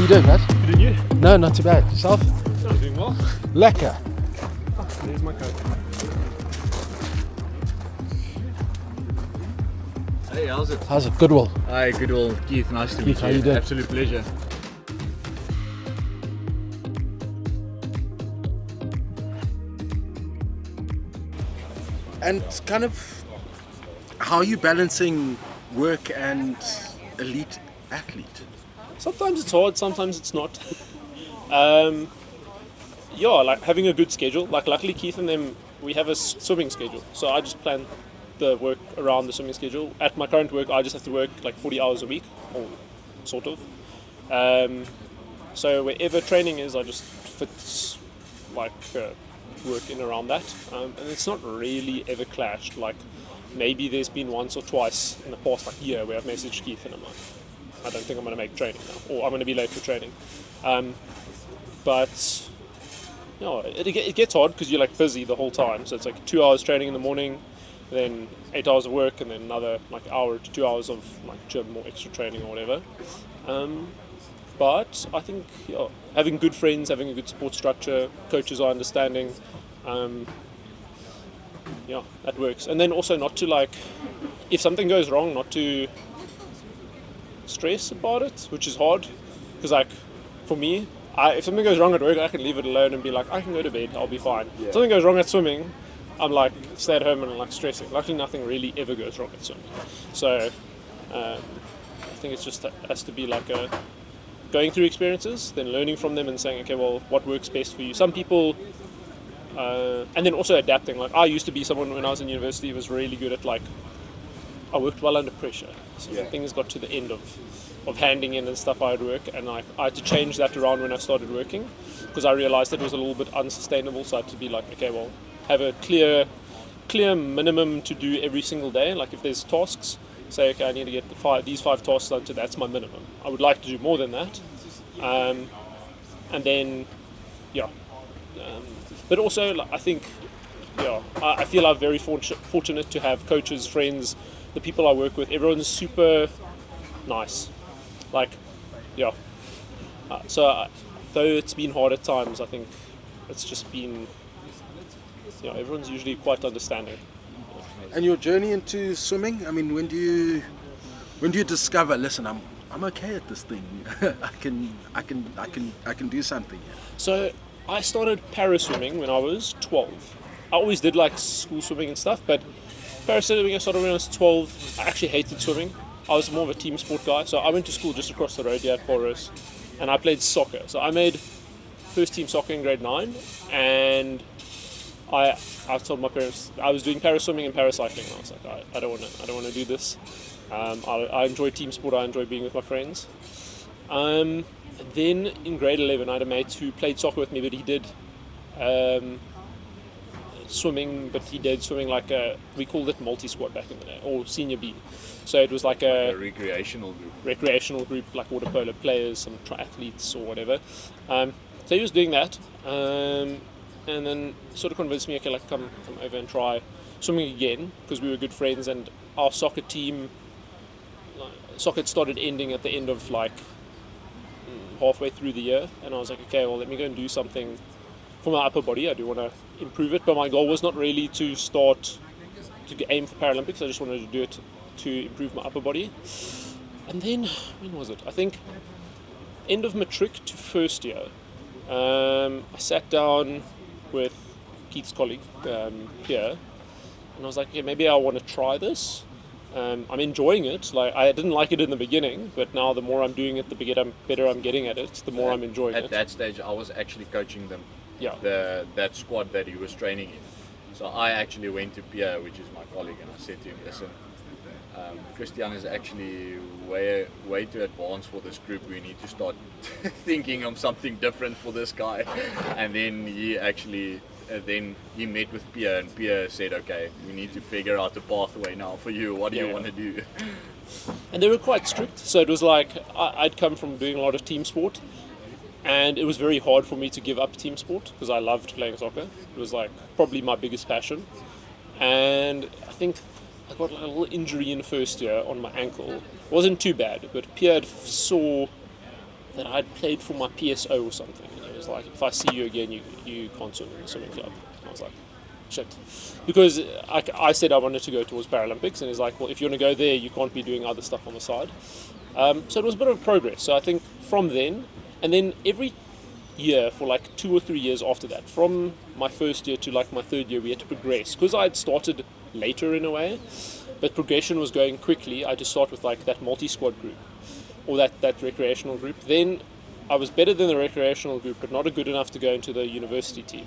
you doing, mate? Good and you? No, not too bad. Yourself? No, I'm doing well. Lekker. There's my coat. Hey, how's it? How's it? Goodwill. Hi, good old Keith. Nice to meet Keith, you. how you doing? Absolute pleasure. And kind of, how are you balancing work and elite athlete? Sometimes it's hard, sometimes it's not. Yeah, like having a good schedule. Like luckily Keith and them, we have a swimming schedule. So I just plan the work around the swimming schedule. At my current work, I just have to work like 40 hours a week, or sort of. So wherever training is, I just fit like work in around that. And it's not really ever clashed. Like maybe there's been once or twice in the past like year where I've messaged Keith and I'm like, I don't think I'm going to make training now, or I'm going to be late for training. But you know, it gets hard because you're like busy the whole time. So it's like 2 hours training in the morning, then 8 hours of work, and then another like hour to 2 hours of like gym or extra training or whatever. But I think having good friends, having a good support structure, coaches are understanding, that works. And then also not to like, if something goes wrong, not to stress about it, which is hard, because like for me, if something goes wrong at work, I can leave it alone and be like, I can go to bed, I'll be fine. Yeah. If something goes wrong at swimming, I'm like, stay at home and I'm like stressing. Luckily nothing really ever goes wrong at swimming. So I think it's just has to be like going through experiences, then learning from them and saying, okay, well, what works best for you? Some people, and then also adapting. Like I used to be someone when I was in university who was really good at like, I worked well under pressure. So when things got to the end of handing in and stuff, I would work, and I had to change that around when I started working because I realized it was a little bit unsustainable. So I had to be like, okay, well, have a clear minimum to do every single day. Like if there's tasks, say, okay, I need to get these five tasks done, that's my minimum. I would like to do more than that. And then, but also like, I think, I feel I'm very fortunate to have coaches, friends, the people I work with. Everyone's super nice. Like, so though it's been hard at times, I think it's just been, everyone's usually quite understanding. And your journey into swimming, I mean, when do you discover, listen, I'm okay at this thing. I can do something here. So I started para swimming when I was 12. I always did like school swimming and stuff, but para swimming I started when I was 12. I actually hated swimming. I was more of a team sport guy, so I went to school just across the road here at Boris, and I played soccer. So I made first team soccer in grade 9, and I told my parents I was doing para swimming and paracycling. I was like, I don't want to do this. I enjoy team sport. I enjoy being with my friends. And then in grade 11, I had a mate who played soccer with me, but he did swimming. But he did swimming like we called it multi-squad back in the day, or senior B. So it was like a recreational group. Like water polo players, some triathletes or whatever. So he was doing that. And then sort of convinced me, okay, like come over and try swimming again, because we were good friends, and our soccer team, soccer had started ending at the end of like halfway through the year, and I was like, okay, well, let me go and do something for my upper body. I do want to improve it, but my goal was not really to aim for Paralympics. I just wanted to do it to improve my upper body. And then, when was it? I think end of matric to first year. I sat down with Keith's colleague, Pierre, and I was like, yeah, maybe I want to try this. I'm enjoying it. Like I didn't like it in the beginning, but now the more I'm doing it, the better I'm getting at it, the more I'm enjoying it. At that stage, I was actually coaching them. Yeah. That squad that he was training in. So I actually went to Pierre, which is my colleague, and I said to him, listen, Christian is actually way too advanced for this group. We need to start thinking of something different for this guy. And then he actually he met with Pierre, and Pierre said, okay, we need to figure out a pathway now for you. What do you want to do? And they were quite strict. So it was like I'd come from doing a lot of team sport, and it was very hard for me to give up team sport because I loved playing soccer. It was like probably my biggest passion. And I think I got like a little injury in first year on my ankle. It wasn't too bad, but Pierre saw that I'd played for my PSO or something. And he was like, if I see you again, you can't swim in the swimming club. And I was like, shit. Because I said I wanted to go towards Paralympics, and he's like, well, if you want to go there, you can't be doing other stuff on the side. So it was a bit of progress. So I think from then, and then every year for like 2 or 3 years after that, from my first year to like my third year, we had to progress. Because I had started later in a way, but progression was going quickly. I had to start with like that multi-squad group, or that recreational group. Then I was better than the recreational group, but not good enough to go into the university team.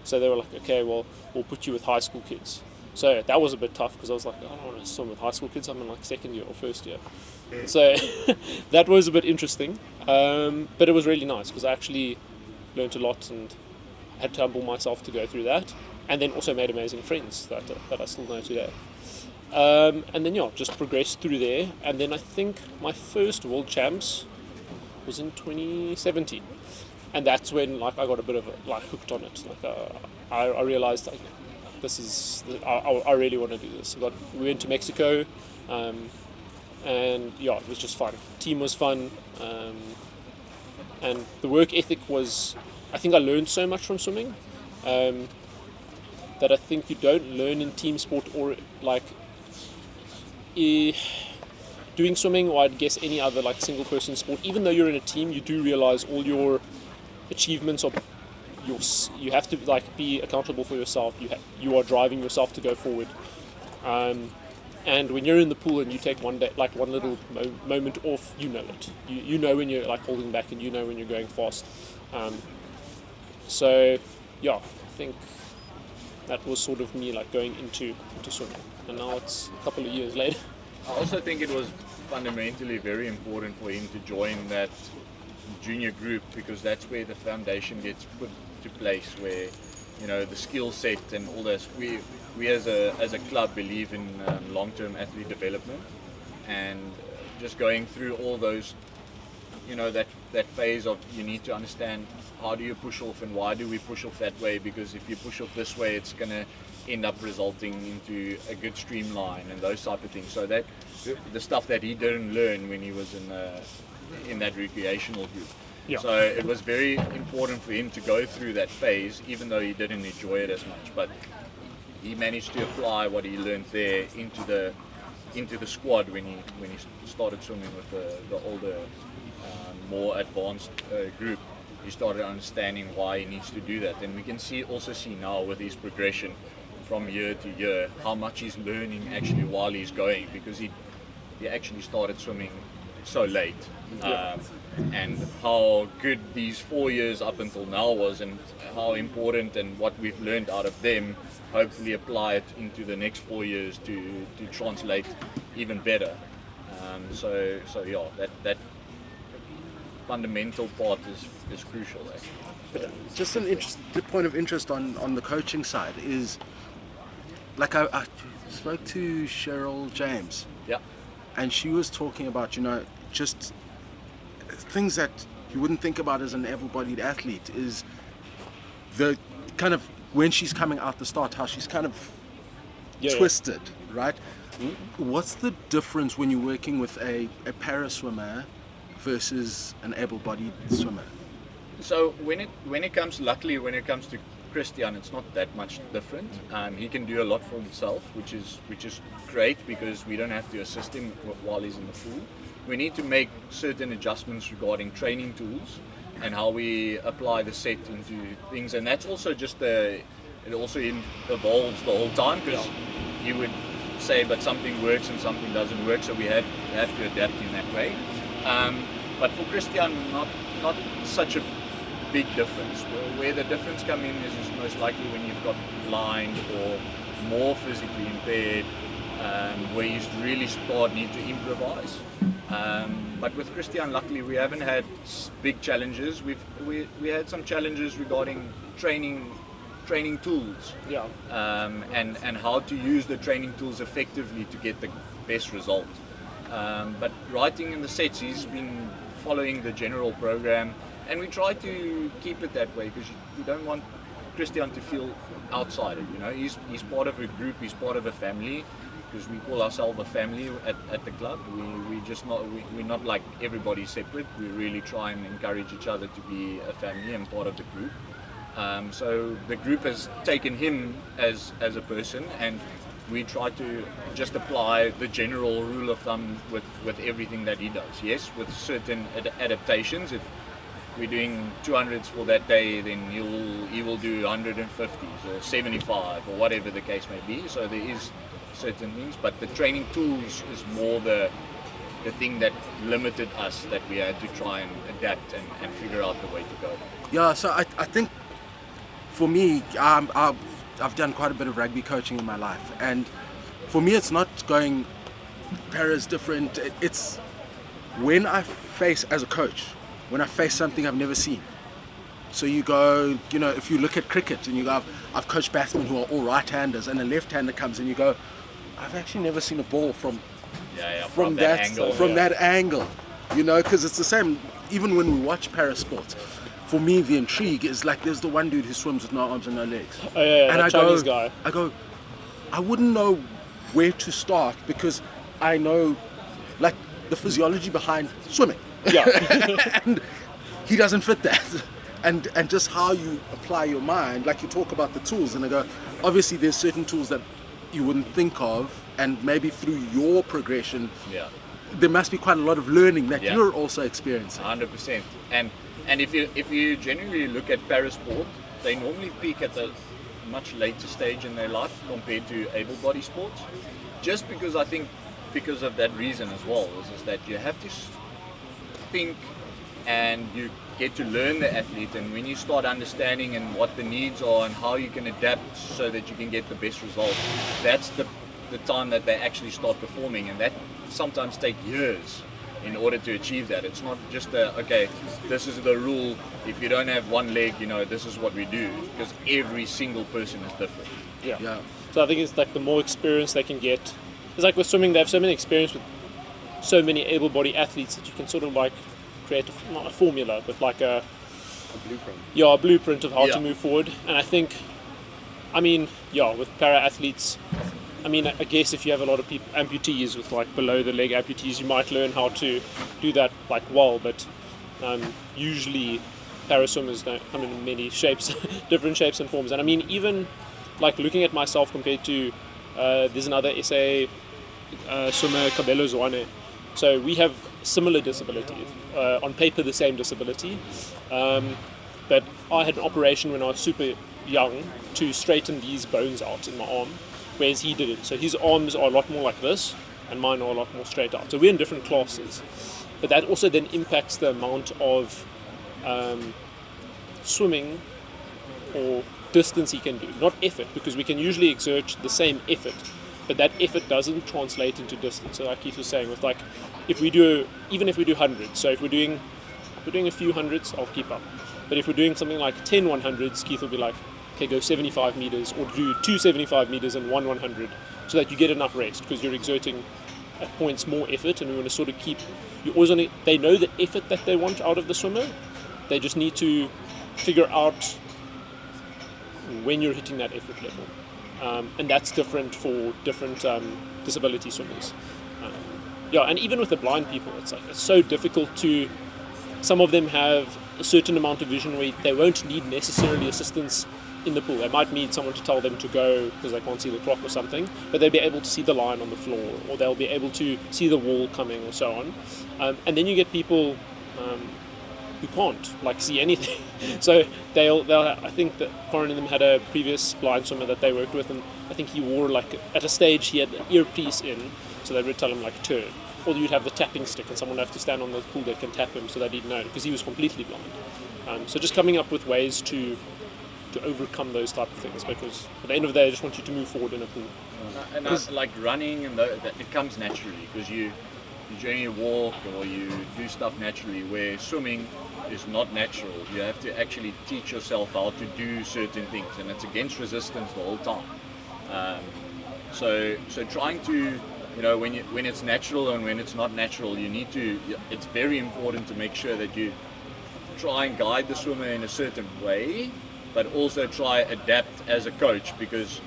So they were like, okay, well, we'll put you with high school kids. So that was a bit tough, because I was like, I don't want to swim with high school kids. I'm in like second year or first year. So that was a bit interesting. But it was really nice, because I actually learned a lot and had to humble myself to go through that. And then also made amazing friends that I still know today. And then, just progressed through there. And then I think my first World Champs was in 2017. And that's when like I got a bit of hooked on it. I realized like, I really want to do this. We went to Mexico, and it was just fun. Team was fun, and the work ethic was. I think I learned so much from swimming that I think you don't learn in team sport or like doing swimming, or I'd guess any other like single person sport. Even though you're in a team, you do realize all your achievements are you have to like be accountable for yourself. You are driving yourself to go forward. And when you're in the pool and you take one little moment off, you know it. You know when you're like holding back, and you know when you're going fast. So I think that was sort of me like going into swimming. And now it's a couple of years later. I also think it was fundamentally very important for him to join that junior group, because that's where the foundation gets put to place, where the skill set and all this. We as a club believe in long-term athlete development, and just going through all those, that phase of you need to understand how do you push off and why do we push off that way, because if you push off this way, it's going to end up resulting into a good streamline and those type of things. So that the stuff that he didn't learn when he was in that recreational group. Yeah. So it was very important for him to go through that phase, even though he didn't enjoy it as much. But he managed to apply what he learned there into the squad when he started swimming with the older, more advanced group. He started understanding why he needs to do that, and we can also see now with his progression from year to year how much he's learning actually while he's going, because he actually started swimming so late. And how good these 4 years up until now was, and how important, and what we've learned out of them, hopefully apply it into the next 4 years to translate even better. That fundamental part is crucial. Just an point of interest on the coaching side is, like I spoke to Cheryl James, and she was talking about just things that you wouldn't think about as an able-bodied athlete, is the kind of when she's coming out the start, how she's kind of twisted, right? What's the difference when you're working with a para swimmer versus an able-bodied swimmer? So when it comes to Christian, it's not that much different. He can do a lot for himself, which is great, because we don't have to assist him while he's in the pool. We need to make certain adjustments regarding training tools and how we apply the set into things, and that's also it also evolves the whole time, because you would say but something works and something doesn't work, so we have to adapt in that way. But for Christian, not such a big difference. Where the difference comes in is most likely when you've got blind or more physically impaired, where you really need to improvise. But with Christian, luckily, we haven't had big challenges. We had some challenges regarding training tools, and how to use the training tools effectively to get the best result. But writing in the sets, he's been following the general program, and we try to keep it that way, because you don't want Christian to feel outside it. He's part of a group, he's part of a family, because we call ourselves a family at the club. We're not like everybody separate. We really try and encourage each other to be a family and part of the group. So the group has taken him as a person, and we try to just apply the general rule of thumb with everything that he does. Yes, with certain adaptations. If we're doing 200s for that day, then he will do 150s or 75 or whatever the case may be. So there is certain things, but the training tools is more the thing that limited us, that we had to try and adapt and figure out the way to go. Yeah, so I think for me, I've done quite a bit of rugby coaching in my life, and for me it's not going para's different. It's when I face, as a coach, when I face something I've never seen. So you go, if you look at cricket and you go, I've coached batsmen who are all right-handers, and a left-hander comes and you go, I've actually never seen a ball from that angle, because it's the same. Even when we watch para sports, for me the intrigue is like, there's the one dude who swims with no arms and no legs. Oh yeah, and that Chinese guy. I wouldn't know where to start, because I know like the physiology behind swimming. Yeah. And he doesn't fit that. And just how you apply your mind, like you talk about the tools, and I go, obviously there's certain tools that you wouldn't think of, and maybe through your progression, there must be quite a lot of learning that you're also experiencing. 100%. And if you generally look at parasport, they normally peak at a much later stage in their life compared to able-bodied sports. Just because I think, because of that reason as well, is that you have to think and you get to learn the athlete, and when you start understanding and what the needs are and how you can adapt so that you can get the best result, that's the time that they actually start performing, and that sometimes take years in order to achieve that. It's not just okay, this is the rule, if you don't have one leg, this is what we do, because every single person is different. Yeah. So I think it's like the more experience they can get, it's like with swimming, they have so many experience with so many able-bodied athletes that you can sort of like create not a formula, but like a blueprint. Yeah, a blueprint of how to move forward. And I think, with para athletes, I guess if you have a lot of people, amputees with like below the leg amputees, you might learn how to do that like well, but usually para swimmers don't come in many shapes, different shapes and forms. And even like looking at myself compared to, there's another SA swimmer, Kabelo Zwane. So we have similar disabilities, on paper the same disability, but I had an operation when I was super young to straighten these bones out in my arm, whereas he didn't. So his arms are a lot more like this, and mine are a lot more straight out. So we're in different classes, but that also then impacts the amount of swimming or distance he can do, not effort, because we can usually exert the same effort, but that effort doesn't translate into distance. So like Keith was saying, with like, even if we do hundreds, so if we're doing a few hundreds, I'll keep up. But if we're doing something like 10 100s, Keith will be like, okay, go 75 meters, or do 2 75 meters and 1 100, so that you get enough rest, because you're exerting at points more effort, and we want to sort of keep, they know the effort that they want out of the swimmer, they just need to figure out when you're hitting that effort level. And that's different for different disability swimmers. And even with the blind people, it's so difficult to. Some of them have a certain amount of vision where they won't need necessarily assistance in the pool. They might need someone to tell them to go because they can't see the clock or something, but they'll be able to see the line on the floor, or they'll be able to see the wall coming, or so on. And then you get people who can't see anything. So they'll. I think that Corin and them had a previous blind swimmer that they worked with, and I think he wore at a stage he had an earpiece in, so they would tell him turn. Or you'd have the tapping stick, and someone would have to stand on the pool deck and tap him so that he'd know, because he was completely blind. So just coming up with ways to overcome those type of things, because at the end of the day, they just want you to move forward in a pool. And like running, and it comes naturally, because you generally walk or you do stuff naturally, where swimming is not natural. You have to actually teach yourself how to do certain things, and it's against resistance the whole time. So trying to, when it's natural and when it's not natural, it's very important to make sure that you try and guide the swimmer in a certain way, but also try adapt as a coach, because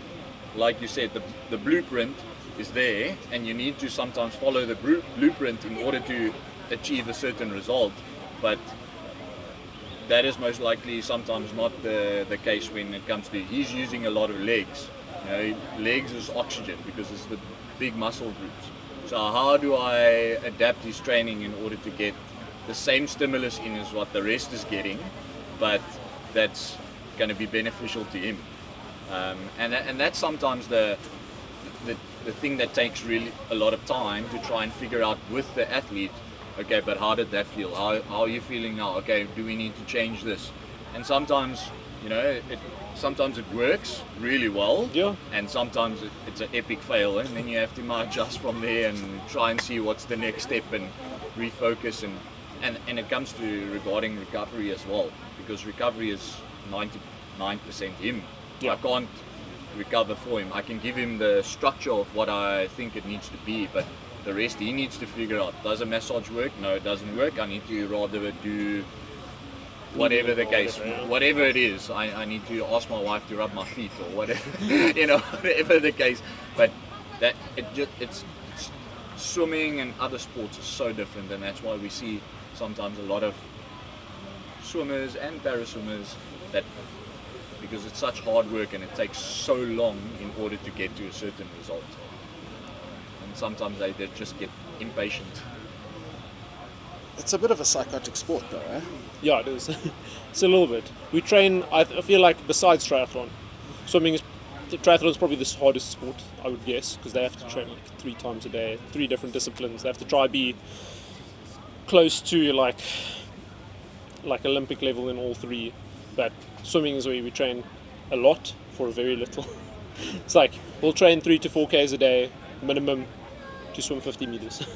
like you said, the blueprint is there, and you need to sometimes follow the blueprint in order to achieve a certain result. But that is most likely sometimes not the case when it comes to, he's using a lot of legs. You know, legs is oxygen because it's the big muscle groups. So how do I adapt his training in order to get the same stimulus in as what the rest is getting, but that's going to be beneficial to him? And that's sometimes the thing that takes really a lot of time to try and figure out with the athlete. Okay, but how did that feel? How are you feeling now? Okay, do we need to change this? And sometimes, you know, sometimes it works really well, and sometimes it's an epic fail, and then you have to adjust from there and try and see what's the next step and refocus. And it comes to regarding recovery as well, because recovery is 99% him. I can't recover for him. I can give him the structure of what I think it needs to be, but the rest he needs to figure out. Does a massage work? No, it doesn't work. I need to rather do whatever the case, whatever it is. I need to ask my wife to rub my feet or whatever, you know, whatever the case. But that it's swimming and other sports are so different, and that's why we see sometimes a lot of swimmers and para-swimmers that, because it's such hard work and it takes so long in order to get to a certain result. And sometimes they just get impatient. It's a bit of a psychotic sport though, eh? Yeah, it is. It's a little bit. We train, I feel like besides triathlon, triathlon is probably the hardest sport, I would guess, because they have to train like 3 times a day, 3 different disciplines. They have to try be close to like Olympic level in all 3. But swimming is where we train a lot for very little. It's like we'll train 3 to 4 Ks a day minimum to swim 50 meters.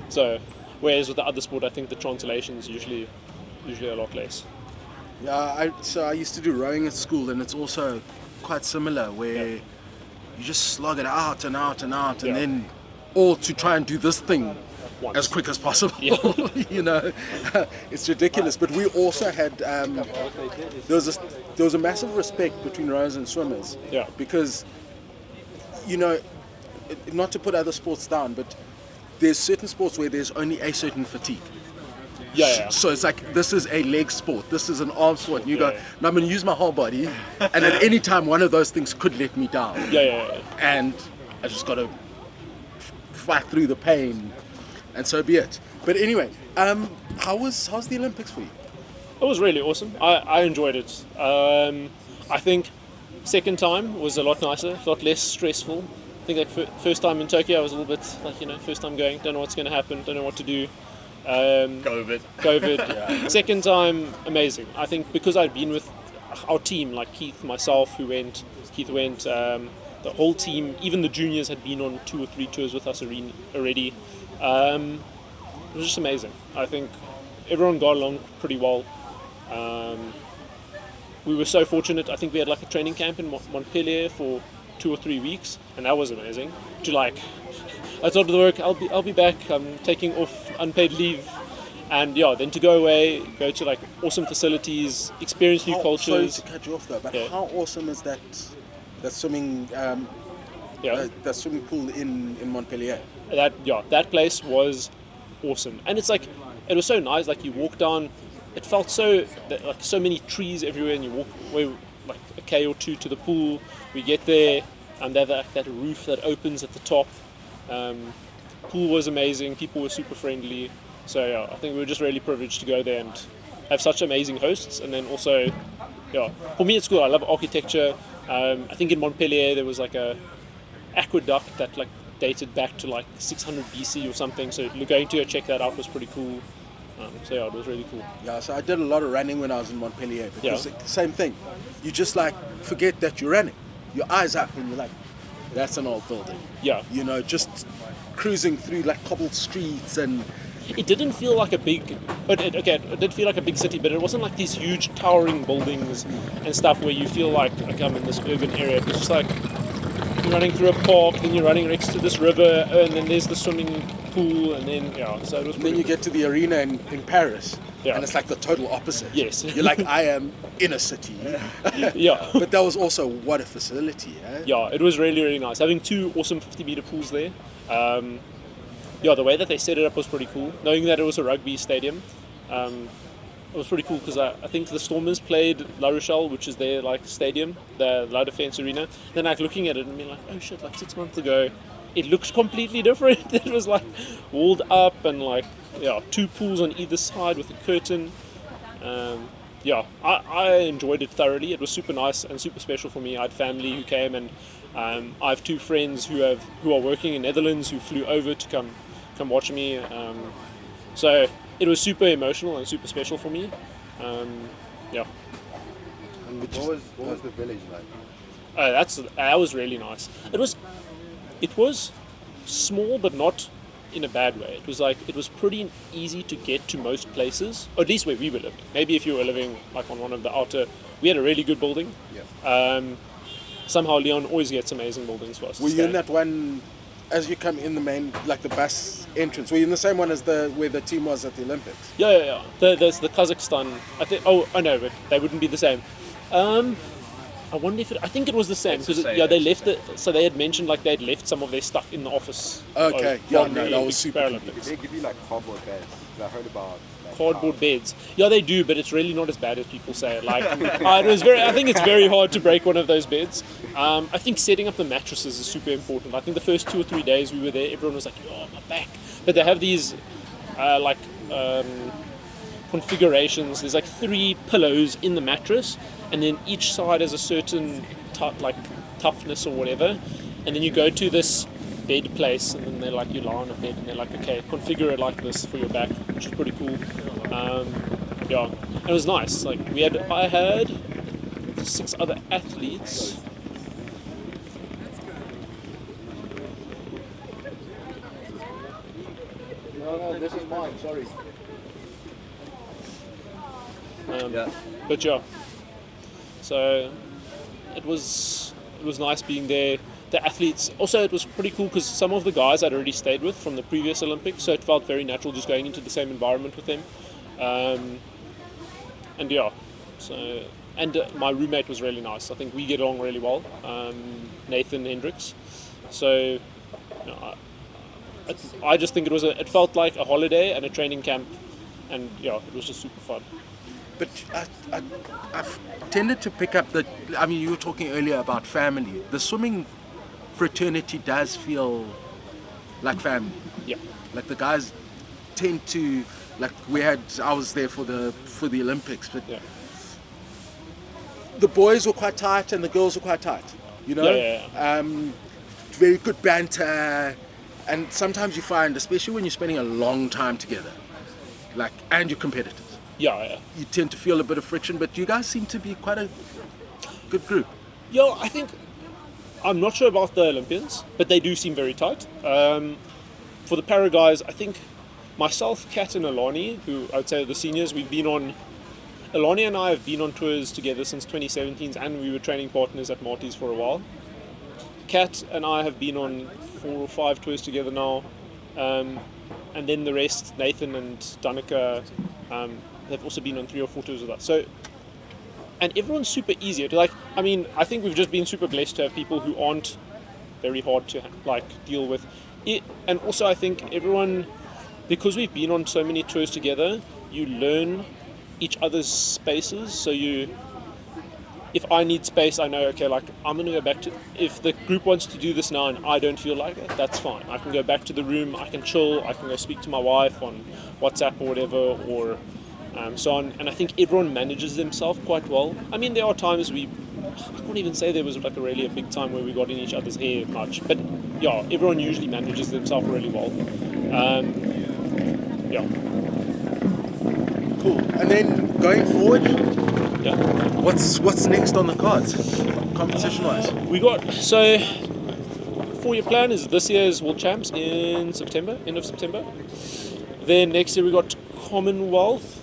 So whereas with the other sport, I think the translation is usually a lot less. Yeah, so I used to do rowing at school, and it's also quite similar, where you just slog it out and out and out, and then all to try and do this thing once, as quick as possible. You know, it's ridiculous. But we also had there was a massive respect between rowers and swimmers. Yeah. Because, you know, not to put other sports down, but there's certain sports where there's only a certain fatigue. So it's like, this is a leg sport, this is an arm sport, and you go, no, I'm going to use my whole body, and at any time one of those things could let me down. And I just got to fight through the pain, and so be it. But anyway, how's the Olympics for you? It was really awesome. I enjoyed it. I think second time was a lot nicer, a lot less stressful. I think like first time in Tokyo I was a little bit like, you know, first time going, don't know what's going to happen, don't know what to do. COVID. Second time, amazing. I think because I'd been with our team, like Keith, myself, Keith went, the whole team, even the juniors had been on 2 or 3 tours with us already. It was just amazing. I think everyone got along pretty well. We were so fortunate. I think we had like a training camp in Montpellier for 2 or 3 weeks, and that was amazing. To like, I told the work, I'll be back. I'm taking off unpaid leave, and then to go away, go to like awesome facilities, experience new cultures. Sorry to cut you off though, but how awesome is that swimming that swimming pool in Montpellier? That place was awesome, and it's like, it was so nice. Like you walk down, it felt so like so many trees everywhere, and you walk away like a K or 2 to the pool. We get there, and they have that roof that opens at the top. Pool was amazing, people were super friendly, so I think we were just really privileged to go there and have such amazing hosts. And then also, for me at school, I love architecture. I think in Montpellier there was like a aqueduct that like dated back to like 600 BC or something, so going to check that out was pretty cool. So it was really cool. So I did a lot of running when I was in Montpellier, because same thing, you just like forget that you're running, your eyes up and you're like, that's an old building. You know, just cruising through like cobbled streets, and it didn't feel like a big, it did feel like a big city, but it wasn't like these huge towering buildings and stuff where you feel like, okay, I'm in this urban area. It was just like you're running through a park, then you're running next to this river, and then there's the swimming pool, and then so it was. And then you get to the arena in Paris, and it's like the total opposite. Yes. You're like, I am in a city. Yeah. But that was also what a facility, eh? Yeah, it was really, really nice. Having 2 awesome 50-meter pools there. The way that they set it up was pretty cool. Knowing that it was a rugby stadium, it was pretty cool because I think the Stormers played La Rochelle, which is their like stadium, the La Defense Arena. Then like looking at it and being like, oh shit, like 6 months ago, it looks completely different. It was like walled up and like 2 pools on either side with a curtain. I enjoyed it thoroughly. It was super nice and super special for me. I had family who came, and I have 2 friends who are working in Netherlands who flew over to come watch me. So it was super emotional and super special for me. And what was the village like? That was really nice. It was small, but not in a bad way. It was pretty easy to get to most places, or at least where we were living. Maybe if you were living like on one of the outer, we had a really good building. Yeah. Somehow Leon always gets amazing buildings for us. Were you in that one as you come in the main, like the bus entrance? Were you in the same one as where the team was at the Olympics? Yeah. There's the Kazakhstan. I think. Oh no, but they wouldn't be the same. I wonder if I think it was the same because they left it. So they had mentioned like they'd left some of their stuff in the office. Okay, that was super. Did they give you like cardboard beds? I heard about cardboard beds. Yeah, they do, but it's really not as bad as people say. Like, I think it's very hard to break one of those beds. I think setting up the mattresses is super important. I think the first 2 or 3 days we were there, everyone was like, "Oh, my back." But they have these configurations. There's like 3 pillows in the mattress, and then each side has a certain toughness or whatever. And then you go to this bed place, and then they're like, you lie on a bed, and they're like, okay, configure it like this for your back, which is pretty cool. It was nice. Like I had 6 other athletes. No, this is mine. Sorry. But so it was nice being there. The athletes, also it was pretty cool because some of the guys I'd already stayed with from the previous Olympics, so it felt very natural just going into the same environment with them. My roommate was really nice. I think we get along really well, Nathan Hendricks. So I just think it felt like a holiday and a training camp, and it was just super fun. But I've tended to pick up you were talking earlier about family. The swimming fraternity does feel like family. Yeah. Like the guys tend to, like I was there for the Olympics, but the boys were quite tight and the girls were quite tight. Very good banter, and sometimes you find, especially when you're spending a long time together, and you're competitors. Yeah. You tend to feel a bit of friction, but you guys seem to be quite a good group. Yeah, I think, I'm not sure about the Olympians, but they do seem very tight. For the para guys, I think myself, Kat and Alani, who I'd say are the seniors, Alani and I have been on tours together since 2017, and we were training partners at Marty's for a while. Kat and I have been on 4 or 5 tours together now. And then the rest, Nathan and Danica, they've also been on 3 or 4 tours with us. So, and everyone's super easy. I think we've just been super blessed to have people who aren't very hard to deal with. And also I think everyone, because we've been on so many tours together, you learn each other's spaces. So if I need space, I know, okay, I'm going to go back to, if the group wants to do this now and I don't feel like it, that's fine. I can go back to the room, I can chill, I can go speak to my wife on WhatsApp or whatever, or so on. And I think everyone manages themselves quite well. I mean, there are times I can't even say there was a big time where we got in each other's hair much, but everyone usually manages themselves really well. Cool. And then going forward, what's next on the cards, competition-wise? We got, so 4-year plan is this year's World Champs in September, end of September. Then next year we got Commonwealth,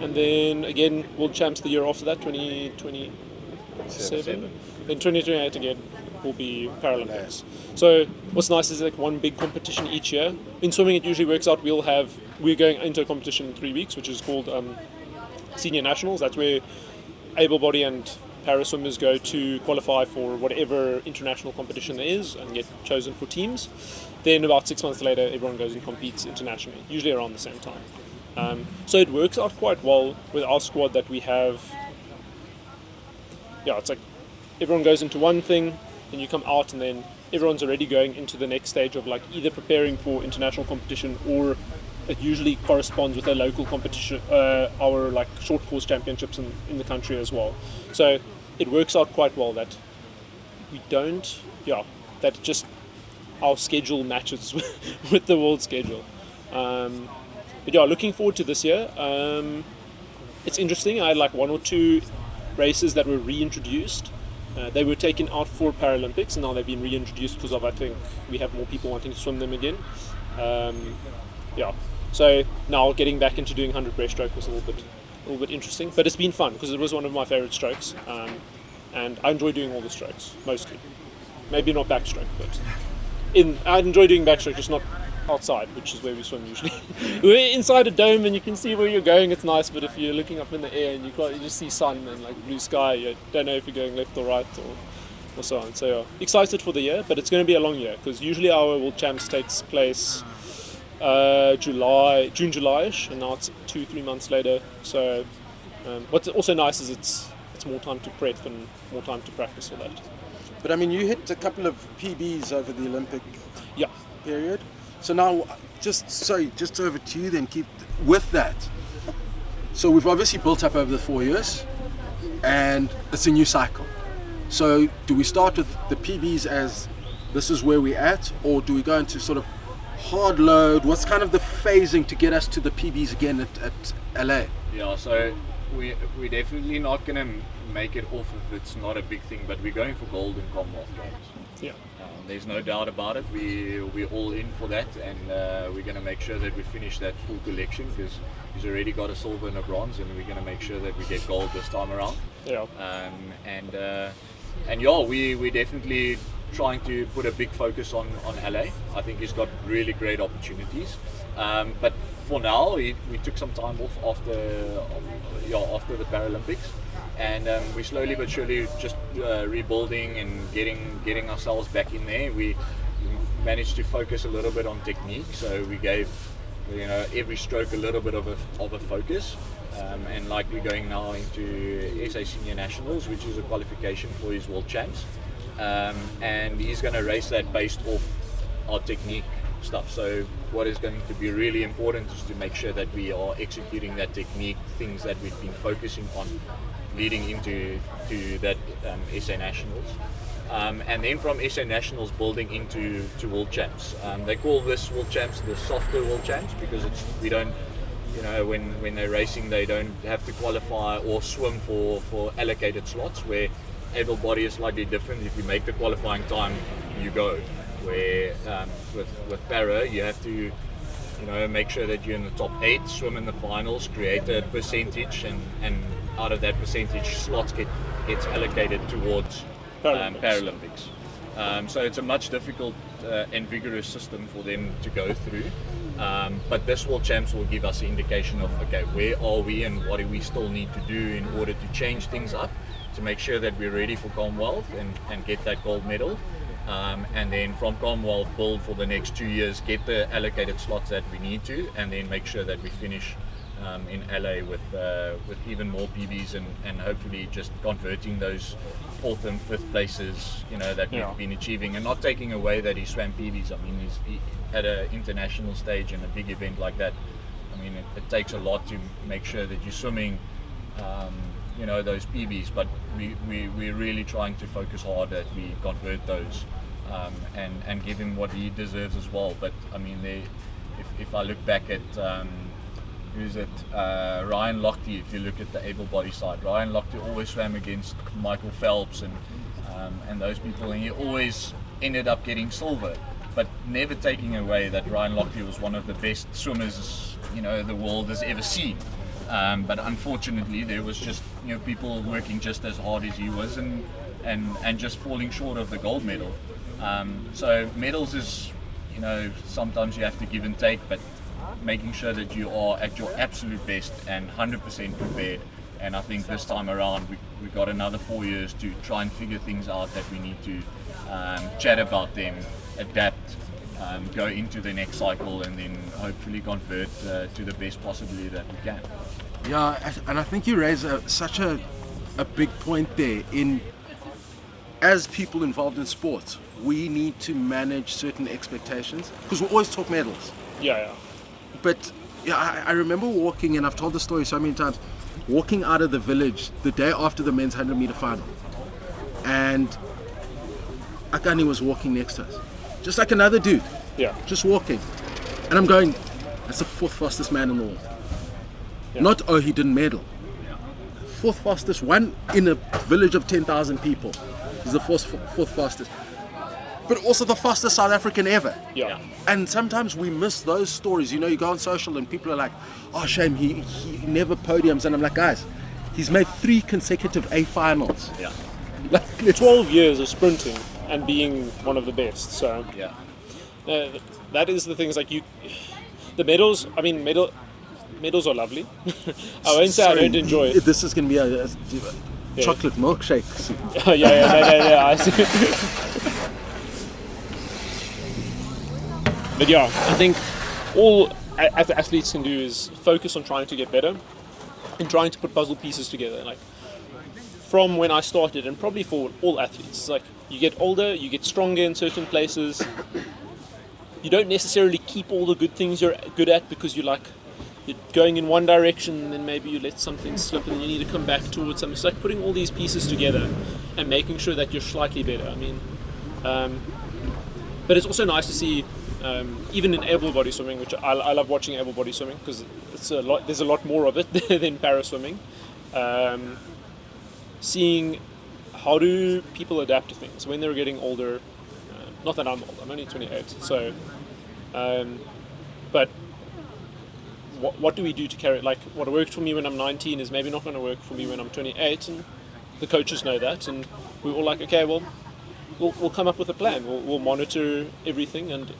and then again World Champs the year after that, 2027. Then 2028 again, will be Paralympics. So what's nice is like one big competition each year. In swimming, it usually works out. We're going into a competition in 3 weeks, which is called Senior Nationals. That's where able-bodied and para swimmers go to qualify for whatever international competition there is and get chosen for teams. Then about 6 months later, everyone goes and competes internationally, usually around the same time. So it works out quite well with our squad that we have. Yeah, it's like everyone goes into one thing, then you come out, and then everyone's already going into the next stage of like either preparing for international competition, or it usually corresponds with a local competition, our like short course championships in the country as well. So it works out quite well that we don't, that just our schedule matches with the world schedule. But yeah, looking forward to this year. It's interesting. I had like 1 or 2 races that were reintroduced. They were taken out for Paralympics, and now they've been reintroduced because of, I think, we have more people wanting to swim them again. So now getting back into doing 100 breaststroke was a little bit interesting, but it's been fun because it was one of my favorite strokes, and I enjoy doing all the strokes mostly. Maybe not backstroke, but I enjoy doing backstroke, just not outside, which is where we swim usually. We're inside a dome and you can see where you're going, it's nice, but if you're looking up in the air and you just see sun and like blue sky, you don't know if you're going left or right or so on. So excited for the year, but it's going to be a long year because usually our World Champs takes place June, July-ish, and now it's 2-3 months later. So what's also nice is it's more time to prep and more time to practice for that. But I mean, you hit a couple of PBs over the Olympic period. So now, just over to you then, keep with that. So we've obviously built up over the 4 years, and it's a new cycle. So do we start with the PBs as this is where we're at, or do we go into sort of hard load? What's kind of the phasing to get us to the PBs again at LA? Yeah, so we're definitely not going to make it off if it's not a big thing, but we're going for gold in Commonwealth Games. Yeah. There's no doubt about it. We're all in for that, and we're going to make sure that we finish that full collection because he's already got a silver and a bronze, and we're going to make sure that we get gold this time around. Yeah. We're definitely trying to put a big focus on LA. I think he's got really great opportunities. But for now, we took some time off after the Paralympics. And we're slowly but surely just rebuilding and getting ourselves back in there. We managed to focus a little bit on technique, so we gave every stroke a little bit of a focus. And like we're going now into SA Senior Nationals, which is a qualification for his World Champs, and he's going to race that based off our technique stuff. So what is going to be really important is to make sure that we are executing that technique, things that we've been focusing on leading into that SA Nationals, and then from SA Nationals building into World Champs. They call this World Champs the softer World Champs because we don't, when they're racing, they don't have to qualify or swim for allocated slots, where able body is slightly different. If you make the qualifying time, you go. Where with para, you have to make sure that you're in the top 8, swim in the finals, create a percentage, and out of that percentage, slots gets allocated towards Paralympics. So it's a much difficult and vigorous system for them to go through. But this World Champs will give us an indication of, okay, where are we and what do we still need to do in order to change things up to make sure that we're ready for Commonwealth and get that gold medal. And then from Commonwealth, build for the next 2 years, get the allocated slots that we need to, and then make sure that we finish in LA with even more PBs and hopefully just converting those 4th and 5th places, that we've been achieving, and not taking away that he swam PBs. I mean, he at an international stage and a big event like that. I mean, it takes a lot to make sure that you're swimming, those PBs. But we're really trying to focus hard that we convert those and give him what he deserves as well. But I mean, if I look back at Ryan Lochte, if you look at the able body side, Ryan Lochte always swam against Michael Phelps and those people, and he always ended up getting silver, but never taking away that Ryan Lochte was one of the best swimmers the world has ever seen. But unfortunately, there was just people working just as hard as he was, and just falling short of the gold medal. So medals is, sometimes you have to give and take, but making sure that you are at your absolute best and 100% prepared. And I think this time around we got another 4 years to try and figure things out that we need to chat about them, adapt, go into the next cycle, and then hopefully convert to the best possibility that we can. Yeah, and I think you raise such a big point there. As people involved in sports, we need to manage certain expectations, because we always talk medals. Yeah. But yeah, I remember walking, and I've told the story so many times, walking out of the village the day after the men's 100-meter final, and Akani was walking next to us, just like another dude, just walking, and I'm going, that's the fourth fastest man in the world. Not, oh, he didn't medal. Fourth fastest, one in a village of 10,000 people. He's the fourth fastest. But also the fastest South African ever. Yeah. And sometimes we miss those stories. You go on social and people are like, oh, shame, he never podiums. And I'm like, guys, he's made 3 consecutive A finals. Yeah. 12 years of sprinting and being one of the best. So that is the things like the medals. I mean, medals are lovely. I won't say I don't enjoy it. This is going to be a chocolate milkshake. Yeah, I see. But yeah, I think all athletes can do is focus on trying to get better and trying to put puzzle pieces together. Like from when I started, and probably for all athletes, it's like you get older, you get stronger in certain places. You don't necessarily keep all the good things you're good at because you're going in one direction, and then maybe you let something slip and then you need to come back towards something. It's like putting all these pieces together and making sure that you're slightly better. I mean, but it's also nice to see, even in able body swimming, which I love watching able body swimming because there's a lot more of it than para swimming. Seeing how do people adapt to things when they're getting older. Not that I'm old, I'm only 28. So, but what do we do to carry it? Like what worked for me when I'm 19 is maybe not going to work for me when I'm 28, and the coaches know that, and we're all like, okay, well, we'll come up with a plan. We'll monitor everything, and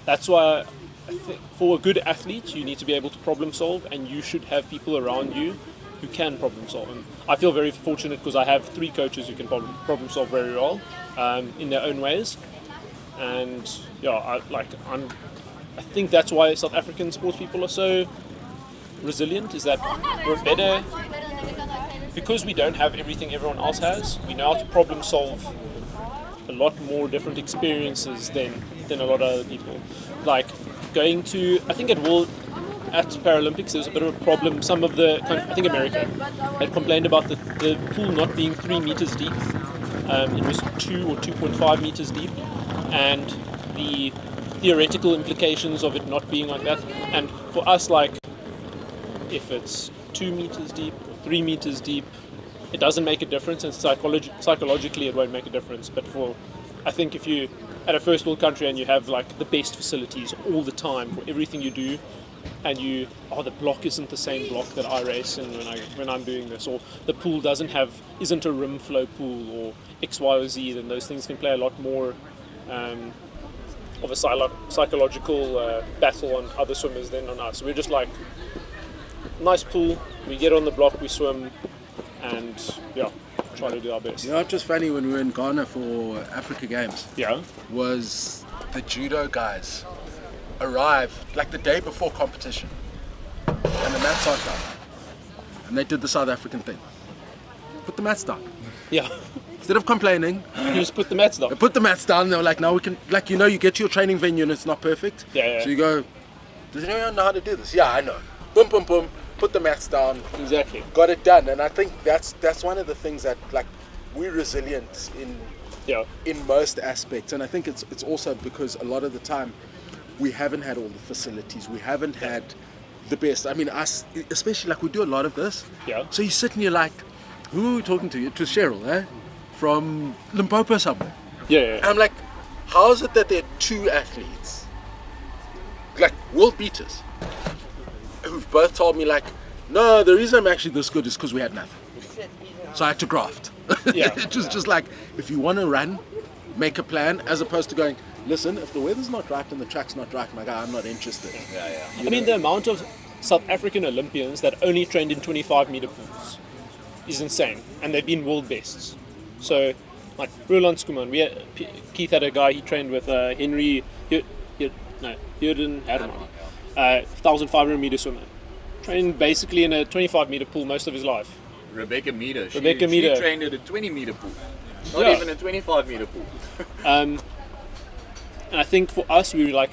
that's why I think for a good athlete you need to be able to problem solve, and you should have people around you who can problem solve. And I feel very fortunate because I have 3 coaches who can problem solve very well in their own ways, and I think that's why South African sports people are so resilient, is that we're better because we don't have everything everyone else has. We know how to problem solve a lot more different experiences than a lot of other people. Like going to, I think at Paralympics there was a bit of a problem. Some of I think America had complained about the pool not being 3 meters deep. It was 2 or 2.5 meters deep, and the theoretical implications of it not being like that. And for us, like, if it's 2 meters deep or 3 meters deep, it doesn't make a difference, and psychologically it won't make a difference. But I think if you at a first world country and you have like the best facilities all the time for everything you do, and the block isn't the same block that I race in when I'm doing this, or the pool isn't a rim flow pool, or X, Y, or Z, then those things can play a lot more of a psychological battle on other swimmers than on us. We're just like, nice pool, we get on the block, we swim, and try to do our best. You know, just funny, when we were in Ghana for Africa Games, was the judo guys arrived like the day before competition, and the mats aren't down, and they did the South African thing, put the mats down. Instead of complaining, you just put the mats down. They put the mats down. They were like, now we can, like, you get to your training venue and it's not perfect. So you go, does anyone know how to do this? Yeah, I know. Boom, boom, boom. Put the mats down. Exactly. Got it done. And I think that's one of the things that, like, we're resilient in most aspects. And I think it's also because a lot of the time we haven't had all the facilities. We haven't had the best. I mean, us, especially, like, we do a lot of this. So you sit and you're like, who are we talking to? It was Cheryl, eh? From Limpopo somewhere. And I'm like, how is it that there are 2 athletes, like world beaters, who've both told me like, no, the reason I'm actually this good is because we had nothing. So I had to graft. Yeah. It was just like, if you want to run, make a plan, as opposed to going, listen, if the weather's not right and the track's not right, my guy, I'm not interested. I mean, the amount of South African Olympians that only trained in 25-meter pools is insane, and they've been world bests. So, like Roland Skuman, Keith had a guy he trained with Henry Hierden Herman, 1,500-meter swimmer, trained basically in a 25-meter pool most of his life. Rebecca Meader. She trained at a 20-meter pool, not even a 25-meter pool. And I think for us, we were like,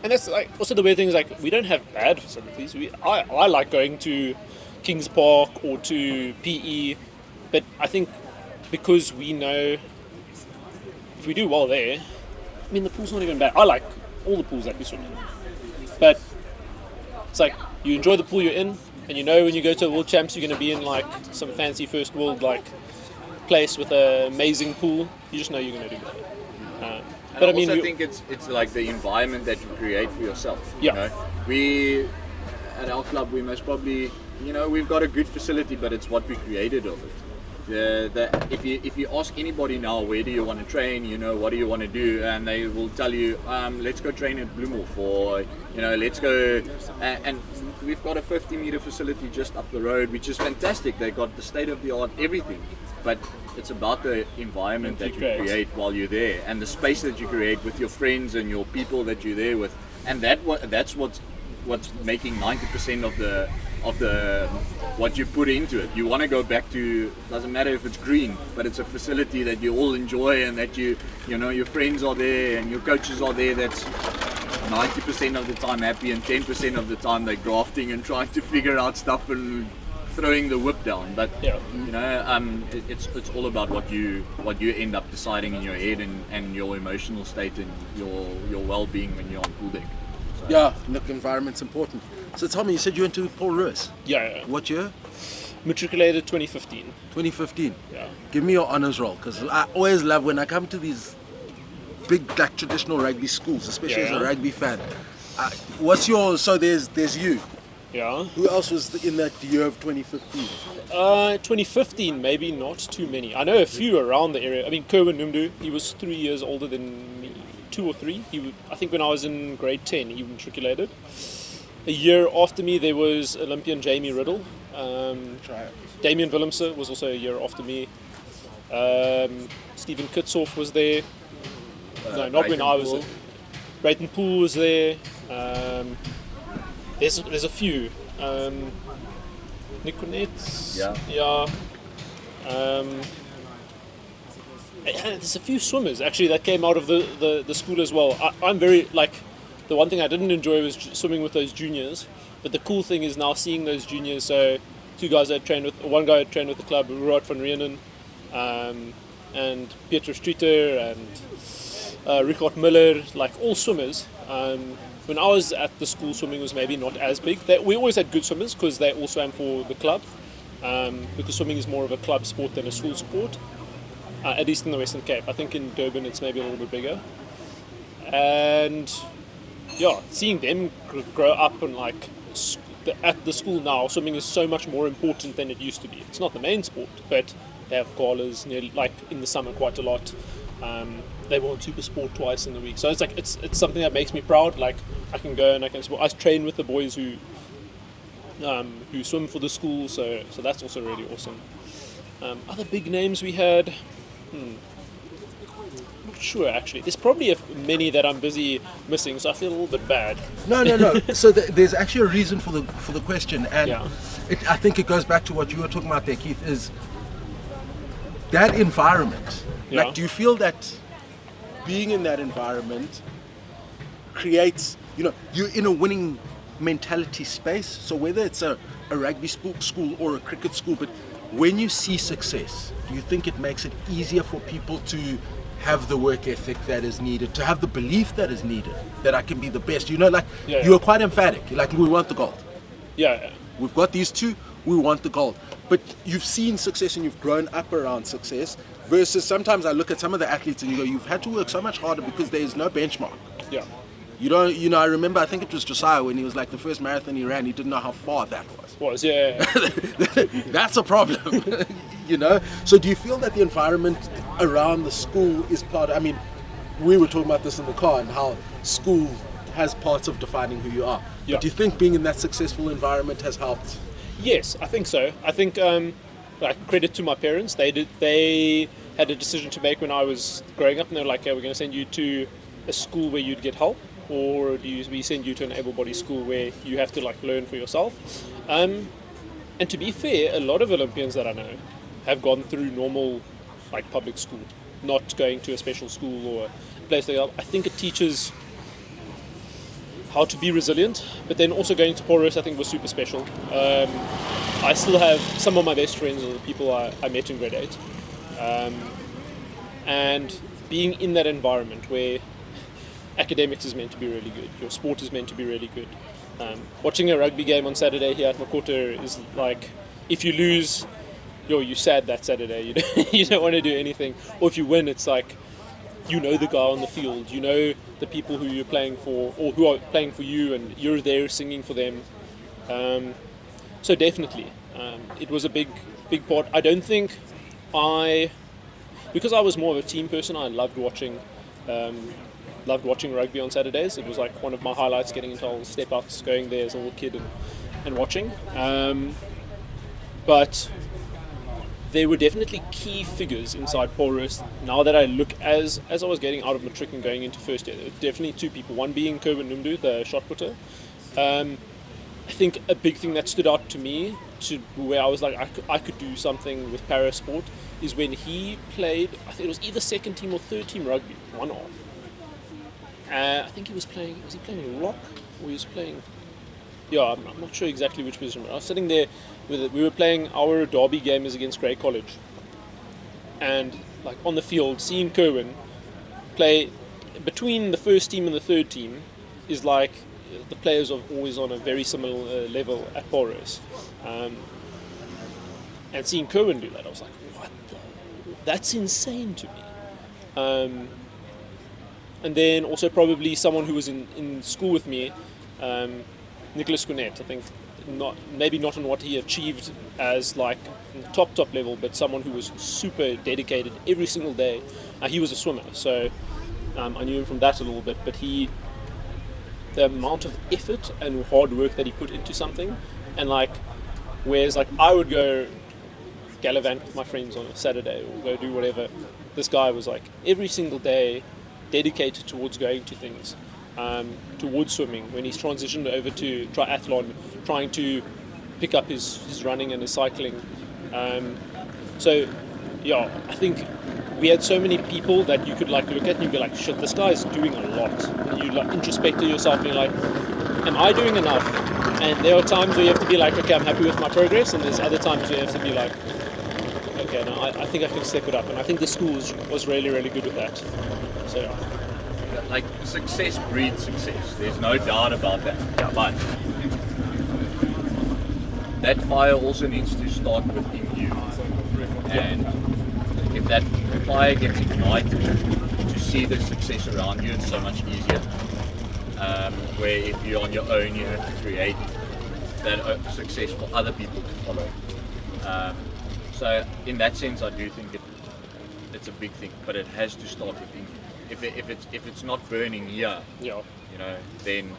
and that's like also the weird thing is like we don't have bad facilities. I like going to Kings Park or to PE, but I think because we know if we do well there, I mean the pool's not even bad. I like all the pools that we swim in, but it's like you enjoy the pool you're in, and you know when you go to the World Champs you're going to be in like some fancy first world like place with an amazing pool. You just know you're going to do better. But I also think it's like the environment that you create for yourself. Yeah. You know? We at our club we most probably we've got a good facility, but it's what we created of it. If you ask anybody now where do you want to train, what do you want to do, and they will tell you let's go train at Bloemhof, or let's go and we've got a 50-meter facility just up the road, which is fantastic. They got the state of the art everything, but it's about the environment that you create while you're there, and the space that you create with your friends and your people that you're there with, and that's what's making 90% of the what you put into it. You want to go back to, doesn't matter if it's green, but it's a facility that you all enjoy, and that your friends are there and your coaches are there. That's 90% of the time happy, and 10% of the time they're grafting and trying to figure out stuff and throwing the whip down. But it's all about what you end up deciding in your head, and your emotional state and your well-being when you're on pool deck. So. Yeah, look, environment's important. So tell me, you said you went to Paul Lewis. Yeah. What year? Matriculated 2015. 2015. Yeah. Give me your honors roll, because I always love when I come to these big like traditional rugby schools, especially as a rugby fan. What's your? So there's you. Yeah. Who else was in that year of 2015? 2015, maybe not too many. I know a few around the area. I mean, Kerwin Numdu, he was 3 years older than me, 2 or 3. I think when I was in grade 10, he matriculated. A year after me, there was Olympian Jamie Riddle. Damien Willemse was also a year after me. Stephen Kitsoff was there. No, not when I was there. Brayton Poole was there. There's a few. Nick Cornett. Yeah. There's a few swimmers actually that came out of the school as well. I'm very like, the one thing I didn't enjoy was swimming with those juniors, but the cool thing is now seeing those juniors. So one guy I trained with the club, Ruud van Rienen, and Pieter Streeter and Richard Miller, like all swimmers. When I was at the school, swimming was maybe not as big. We always had good swimmers because they all swam for the club, because swimming is more of a club sport than a school sport, at least in the Western Cape. I think in Durban it's maybe a little bit bigger. And yeah, seeing them grow up and like at the school now, swimming is so much more important than it used to be. It's not the main sport, but they have galas like in the summer quite a lot. They want Super Sport twice in the week, so it's like it's something that makes me proud. Like I can go and I can support. I train with the boys who swim for the school, so that's also really awesome. Other big names we had, not sure actually. There's probably many that I'm busy missing, so I feel a little bit bad. No. So there's actually a reason for the question, and I think it goes back to what you were talking about there, Keith. Is that environment? Yeah. Like, do you feel that being in that environment creates, you're in a winning mentality space? So whether it's a rugby school or a cricket school, but when you see success, do you think it makes it easier for people to have the work ethic that is needed, to have the belief that is needed, that I can be the best? You were quite emphatic. You're like, we want the gold. Yeah. We've got these two, we want the gold. But you've seen success and you've grown up around success, versus sometimes I look at some of the athletes and you go, you've had to work so much harder because there is no benchmark. Yeah. You don't, I remember, I think it was Josiah when he was like the first marathon he ran, he didn't know how far that was. That's a problem, So do you feel that the environment around the school is I mean, we were talking about this in the car and how school has parts of defining who you are. Yeah. But do you think being in that successful environment has helped? Yes, I think so. I think, credit to my parents. They had a decision to make when I was growing up, and they were like, "Okay, we're going to send you to a school where you'd get help, or we send you to an able-bodied school where you have to learn for yourself." And to be fair, a lot of Olympians that I know have gone through normal public school, not going to a special school or a place like that. I think it teaches how to be resilient, but then also going to Porus I think was super special. I still have some of my best friends are the people I met in grade 8. And being in that environment where academics is meant to be really good, your sport is meant to be really good. Watching a rugby game on Saturday here at Makota is like, if you lose, you're sad that Saturday, you don't want to do anything. Or if you win, it's like, the guy on the field, the people who you're playing for, or who are playing for you, and you're there singing for them. So definitely, it was a big part. I don't think because I was more of a team person, I loved watching rugby on Saturdays. It was like one of my highlights, getting into all step outs, going there as a little kid and watching. But there were definitely key figures inside Porus. Now that I look, as I was getting out of matric and going into first year, there were definitely two people. One being Kerwin Numdu, the shot putter. I think a big thing that stood out to me, to where I was like, I could do something with para sport, is when he played, I think it was either second team or third team rugby, one off. I think was he playing lock, or he was playing, I'm not sure exactly which position. I was sitting there, we were playing our derby game against Grey College. And on the field, seeing Kerwin play between the first team and the third team is like, the players are always on a very similar level at Porus. And seeing Kerwin do that, I was like, that's insane to me. And then also probably someone who was in school with me, Nicholas Gwinnett, I think, maybe not on what he achieved as top level, but someone who was super dedicated every single day. He was a swimmer, so I knew him from that a little bit, but the amount of effort and hard work that he put into something, and whereas I would go gallivant with my friends on a Saturday or go do whatever, this guy was every single day dedicated towards going to things, towards swimming. When he's transitioned over to triathlon, trying to pick up his running and his cycling. I think we had so many people that you could look at and you'd be like, shit, this guy's doing a lot. And you introspect to yourself and you're like, am I doing enough? And there are times where you have to be like, okay, I'm happy with my progress, and there's other times where you have to be like, okay, no, I think I can step it up. And I think the school was really, really good with that. So success breeds success. There's no doubt about that. But that fire also needs to start within you. And if that fire gets ignited, to see the success around you, it's so much easier. Where if you're on your own, you have to create that success for other people to follow. So in that sense, I do think it's a big thing, but it has to start within you. If it's not burning here, then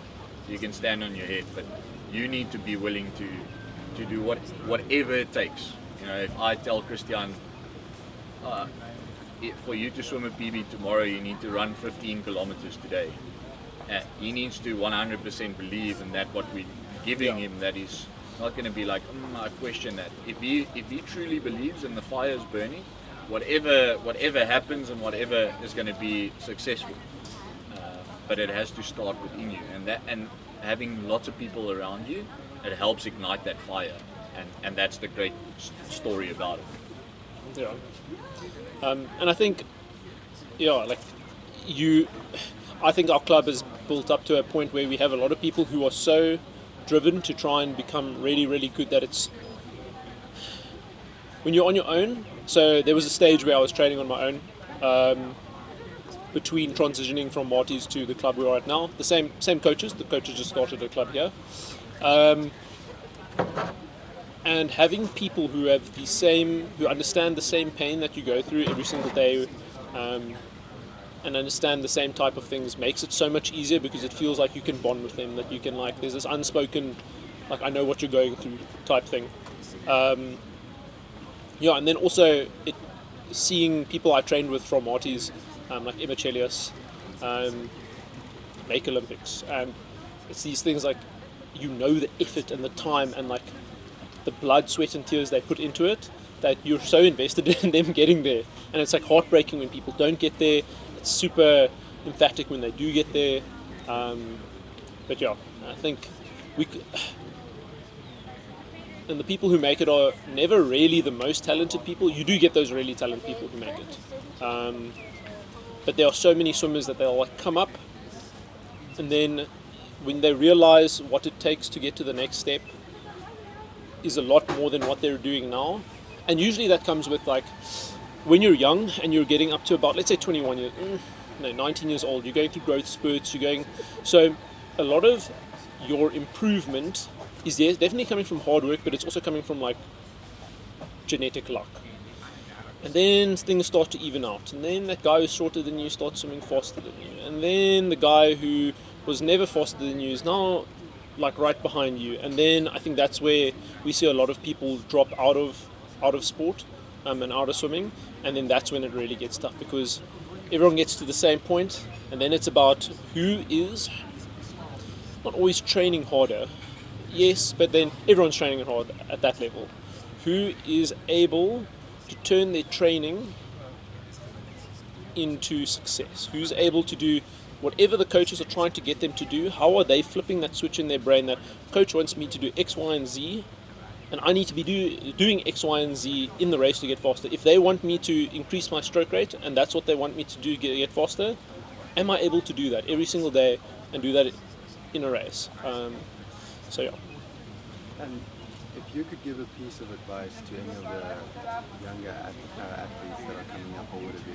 you can stand on your head. But you need to be willing to do whatever it takes. If I tell Christian, for you to swim a PB tomorrow, you need to run 15 kilometers today. He needs to 100% believe in that. What we're giving him, that is not going to be like, I question that. If he truly believes and the fire is burning, whatever happens and whatever is going to be successful. But it has to start within you, and having lots of people around you, it helps ignite that fire, and that's the great story about it. Yeah. And I think, I think our club is built up to a point where we have a lot of people who are so driven to try and become really, really good that it's, when you're on your own. So there was a stage where I was training on my own, between transitioning from Marty's to the club we are at now. The same coaches. The coaches just started a club here. And having people who have who understand the same pain that you go through every single day, and understand the same type of things makes it so much easier, because it feels like you can bond with them, that you can, like, there's this unspoken, like, I know what you're going through type thing. And then also seeing people I trained with from Marty's, like Emma Chelios, make Olympics, and it's these things like, you know, the effort and the time and like the blood, sweat and tears they put into it, that you're so invested in them getting there, and it's like heartbreaking when people don't get there. It's super emphatic when they do get there, but yeah, I think and the people who make it are never really the most talented people. You do get those really talented people who make it, but there are so many swimmers that they'll like come up, and then when they realize what it takes to get to the next step is a lot more than what they're doing now. And usually that comes with, like, when you're young and you're getting up to about, let's say 21 years, 19 years old, you're going through growth spurts, so a lot of your improvement is definitely coming from hard work, but it's also coming from like genetic luck. And then things start to even out, and then that guy who's shorter than you starts swimming faster than you, and then the guy who was never faster than you is now like right behind you, and then I think that's where we see a lot of people drop out of sport and out of swimming, and then that's when it really gets tough, because everyone gets to the same point, and then it's about who is not always training harder, yes, but then everyone's training hard at that level, who is able to turn their training into success, who's able to do whatever the coaches are trying to get them to do. How are they flipping that switch in their brain that coach wants me to do X, Y, and Z, and I need to be doing X, Y, and Z in the race to get faster. If they want me to increase my stroke rate, and that's what they want me to do, get faster, am I able to do that every single day and do that in a race? So yeah. And if you could give a piece of advice to any of the younger athletes that are coming up, what would it be?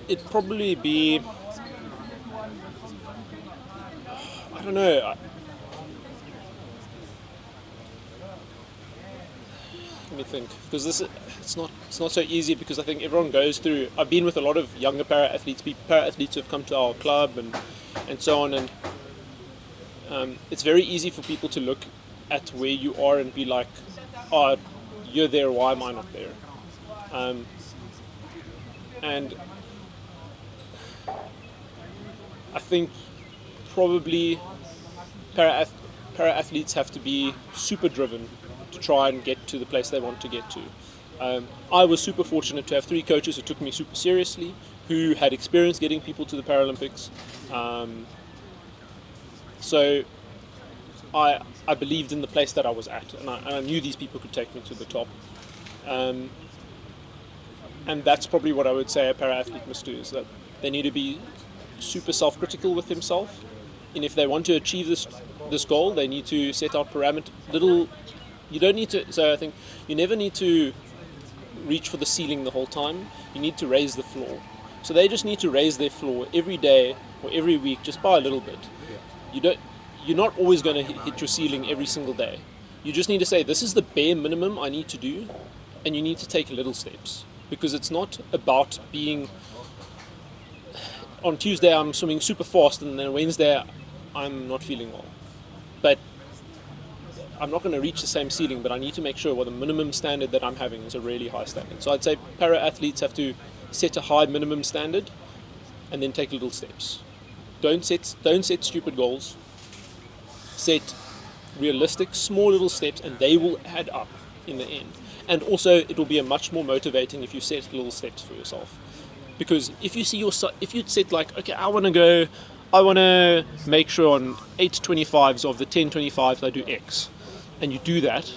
It'd probably be, I don't know. Let me think, because it's not so easy, because I think everyone goes through. I've been with a lot of younger para-athletes who have come to our club and so on, and it's very easy for people to look at where you are and be like, oh, you're there, why am I not there? And I think probably para-athletes have to be super driven to try and get to the place they want to get to. I was super fortunate to have 3 coaches who took me super seriously, who had experience getting people to the Paralympics. So I believed in the place that I was at, and I knew these people could take me to the top. And that's probably what I would say a para-athlete must do, is that they need to be super self-critical with themselves, and if they want to achieve this goal, they need to set out you don't need to, so I think you never need to reach for the ceiling the whole time, you need to raise the floor. So they just need to raise their floor every day or every week, just by a little bit. You're not always going to hit your ceiling every single day. You just need to say, this is the bare minimum I need to do, and you need to take little steps. Because it's not about being, on Tuesday I'm swimming super fast, and then Wednesday I'm not feeling well. But I'm not going to reach the same ceiling, but I need to make sure the minimum standard that I'm having is a really high standard. So I'd say para-athletes have to set a high minimum standard and then take little steps. Don't set stupid goals. Set realistic, small little steps, and they will add up in the end. And also, it will be much more motivating if you set little steps for yourself. Because if you set like, okay, I want to make sure on 8.25s of the 10.25s I do X, and you do that,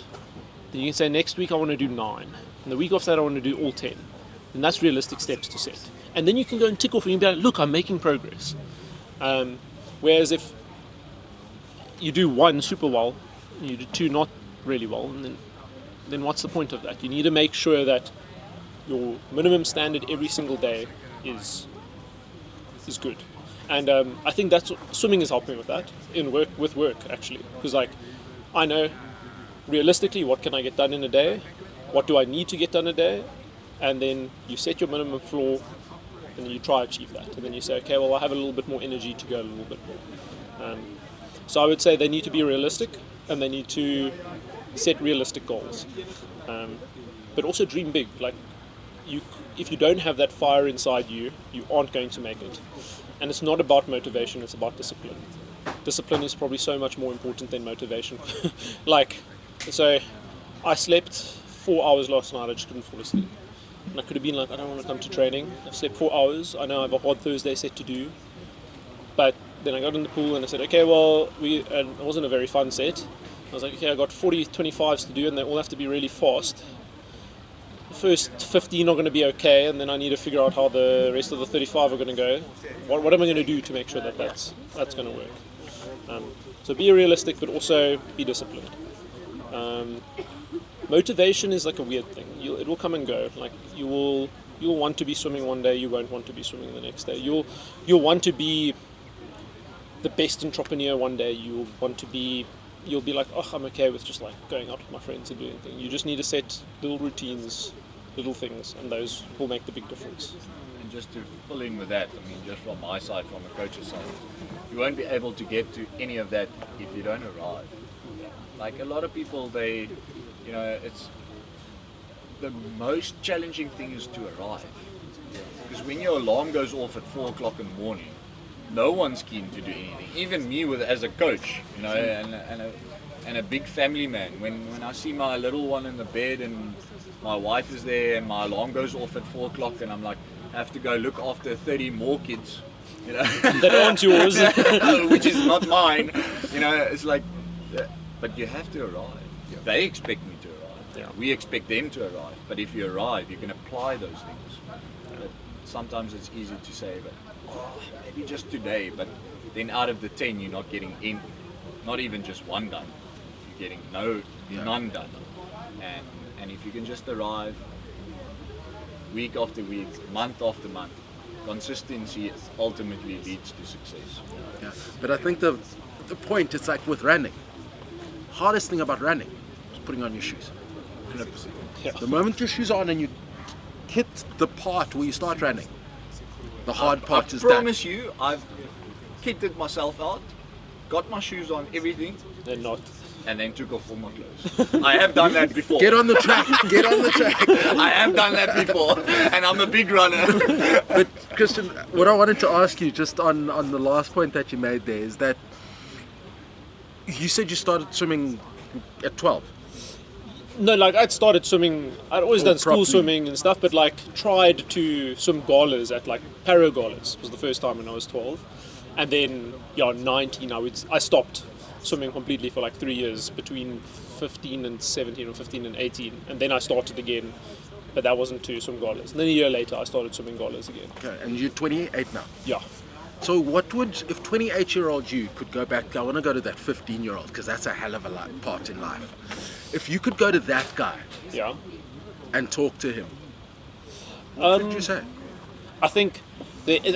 then you can say next week I want to do 9, and the week after that I want to do all 10. And that's realistic steps to set. And then you can go and tick off and you can be like, look, I'm making progress. Whereas if you do 1 super well, and you do 2 not really well, and then then what's the point of that? You need to make sure that your minimum standard every single day is good. And I think that's swimming is helping with that with work actually, because like I know realistically what can I get done in a day, what do I need to get done a day, and then you set your minimum floor and you try to achieve that, and then you say, okay, well I have a little bit more energy to go a little bit more. So I would say they need to be realistic and they need to set realistic goals, but also dream big. Like if you don't have that fire inside you, you aren't going to make it. And it's not about motivation, it's about discipline. Discipline is probably so much more important than motivation. So I slept 4 hours last night, I just couldn't fall asleep. And I could have been like, I don't want to come to training. I've slept 4 hours, I know I have a hard Thursday set to do. But then I got in the pool and I said, okay, well, and it wasn't a very fun set. I was like, okay, I got 40 25s to do and they all have to be really fast. The first 15 are going to be okay, and then I need to figure out how the rest of the 35 are going to go. What am I going to do to make sure that that's going to work? So be realistic, but also be disciplined. Motivation is like a weird thing. It will come and go. Like you'll want to be swimming one day, you won't want to be swimming the next day. You'll want to be the best entrepreneur one day. You'll be like, oh, I'm okay with just like going out with my friends and doing things. You just need to set little routines, little things, and those will make the big difference. And just to fill in with that, I mean, just from my side, from a coach's side, you won't be able to get to any of that if you don't arrive. Like a lot of people, it's the most challenging thing is to arrive. Because when your alarm goes off at 4 o'clock in the morning, no one's keen to do anything. Even me, as a coach, and a big family man. When I see my little one in the bed and my wife is there and my alarm goes off at 4 o'clock and I'm like, I have to go look after 30 more kids, that aren't yours, which is not mine. It's like, but you have to arrive. Yeah. They expect me to arrive. Yeah. We expect them to arrive. But if you arrive, you can apply those things. But sometimes it's easy to say, but maybe just today, but then out of the 10 you're not getting in, not even just one done, you're getting none done. And if you can just arrive week after week, month after month, consistency ultimately leads to success. Yeah. But I think the point, it's like with running, hardest thing about running is putting on your shoes. 100%. Yeah. The moment your shoes are on and you hit the part where you start running, the hard part is done. I promise you, I've kitted myself out, got my shoes on, everything, and then took off all my clothes. I have done that before. Get on the track. I have done that before, and I'm a big runner. But Christian, what I wanted to ask you, just on the last point that you made there, is that you said you started swimming at 12. No, like I'd started swimming, I'd always done school properly. swimming and stuff, but like tried to swim galas at like para galas was the first time when I was 12. And then 19 I stopped swimming completely for like 3 years, between 15 and 17 or 15 and 18, and then I started again, but that wasn't to swim galas. And then a year later I started swimming galas again. Okay, and you're 28 now. Yeah. So what would, if 28-year-old you could go back, I want to go to that 15-year-old because that's a hell of a part in life. If you could go to that guy and talk to him, what would you say? I think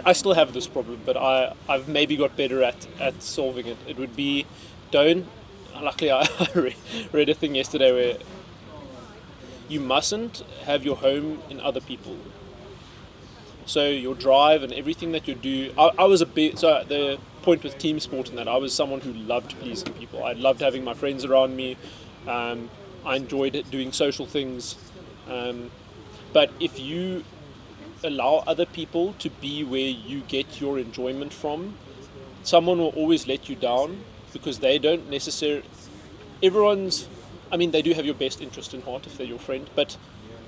I still have this problem, but I've maybe got better at solving it. It would be, luckily I read a thing yesterday where you mustn't have your home in other people. So your drive and everything that you do, I was the point with team sport in that I was someone who loved pleasing people. I loved having my friends around me. I enjoyed doing social things. But if you allow other people to be where you get your enjoyment from, someone will always let you down because they don't necessarily, they do have your best interest in heart if they're your friend, but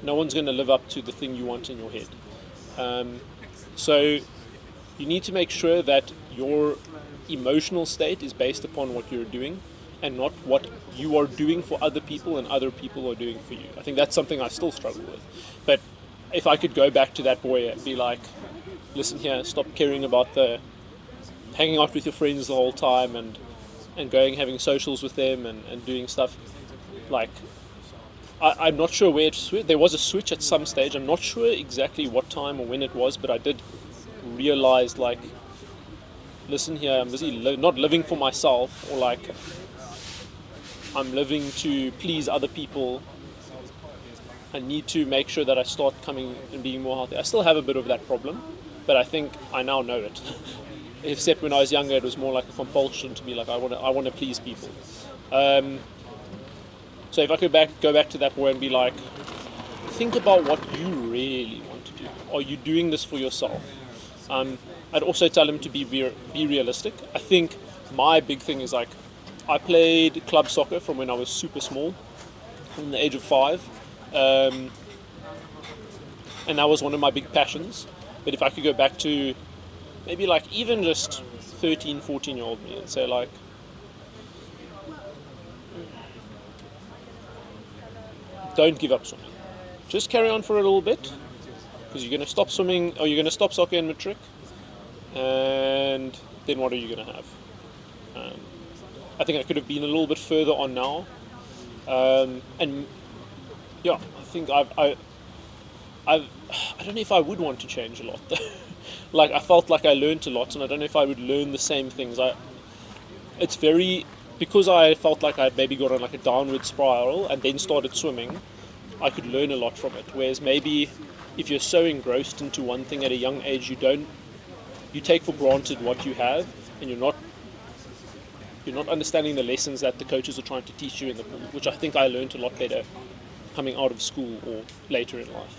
no one's going to live up to the thing you want in your head. So you need to make sure that your emotional state is based upon what you're doing and not what you are doing for other people and other people are doing for you. I think that's something I still struggle with. But if I could go back to that boy and be like, listen here, stop caring about the hanging out with your friends the whole time and going having socials with them and doing stuff, like I'm not sure where to switch. There was a switch at some stage. I'm not sure exactly what time or when it was, but I did realize, like, listen here, I'm busy not living for myself, or like I'm living to please other people. I need to make sure that I start coming and being more healthy. I still have a bit of that problem, but I think I now know it. Except when I was younger, it was more like a compulsion to be like, I want to please people. So if I could go back to that point and be like, think about what you really want to do. Are you doing this for yourself? I'd also tell him to be realistic. I think my big thing is, like, I played club soccer from when I was super small, from the age of 5. And that was one of my big passions. But if I could go back to maybe like even just 13, 14-year-old me and say, like, don't give up swimming. Just carry on for a little bit, because you're going to stop swimming, or you're going to stop soccer in matric, and then what are you going to have? I think I could have been a little bit further on now, and yeah, I think I don't know if I would want to change a lot. Like, I felt like I learned a lot, and I don't know if I would learn the same things. Because I felt like I'd maybe got on like a downward spiral and then started swimming, I could learn a lot from it. Whereas maybe if you're so engrossed into one thing at a young age, you take for granted what you have, and you're not understanding the lessons that the coaches are trying to teach you in the pool, which I think I learned a lot better coming out of school or later in life.